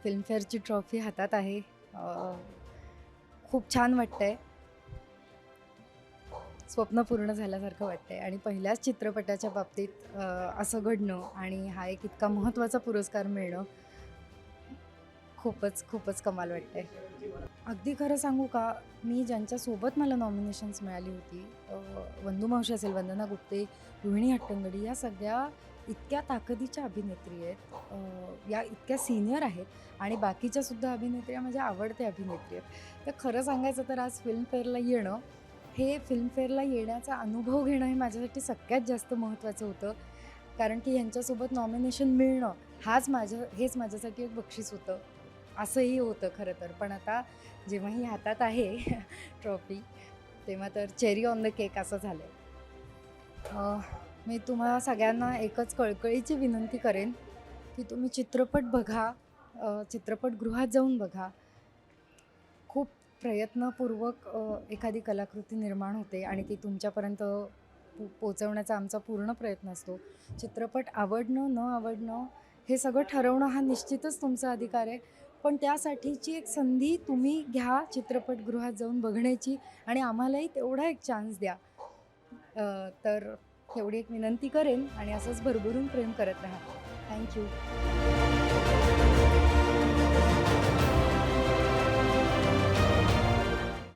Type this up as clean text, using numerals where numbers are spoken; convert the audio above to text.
फिल्मफेअरची trophy हातात आहे. खूप छान वाटतंय. स्वप्न पूर्ण झाल्यासारखं वाटतंय आणि पहिल्याच चित्रपटाच्या बाबतीत असं घडणं आणि हा एक इतका महत्त्वाचा पुरस्कार मिळणं खूपच कमाल वाटतंय. अगदी खरं सांगू का, मी ज्यांच्यासोबत मला नॉमिनेशन्स मिळाली होती, वंदू मावशी असेल, वंदना गुप्ते, रोहिणी हट्टंगडी, या सगळ्या इतक्या ताकदीच्या अभिनेत्री आहेत, या इतक्या सिनियर आहेत आणि बाकीच्यासुद्धा अभिनेत्र्या माझ्या आवडत्या अभिनेत्री आहेत. तर खरं सांगायचं तर आज फिल्मफेअरला येणं, हे फिल्मफेअरला येण्याचा अनुभव घेणं हे माझ्यासाठी सगळ्यात जास्त महत्त्वाचं होतं. कारण की ह्यांच्यासोबत नॉमिनेशन मिळणं हेच माझ्यासाठी एक बक्षीस होतं. असंही होतं खरं तर. पण आता जेव्हा ही हातात आहे ट्रॉफी, तेव्हा तर चेरी ऑन द केक असं झालं आहे. मी तुम्हाला सगळ्यांना एकच कळकळीची विनंती करेन, की तुम्ही चित्रपट बघा, चित्रपटगृहात जाऊन बघा. खूप प्रयत्नपूर्वक एखादी कलाकृती निर्माण होते आणि ती तुमच्यापर्यंत पोहोचवण्याचा आमचा पूर्ण प्रयत्न असतो. चित्रपट आवडणं, न आवडणं हे सगळं ठरवणं हा निश्चितच तुमचा अधिकार आहे. पण त्यासाठीची एक संधी तुम्ही घ्या चित्रपटगृहात जाऊन बघण्याची आणि आम्हालाही तेवढा एक चान्स द्या. तर एवढी एक विनंती करेन आणि असंच भरभरून प्रेम करत राहा. Thank you.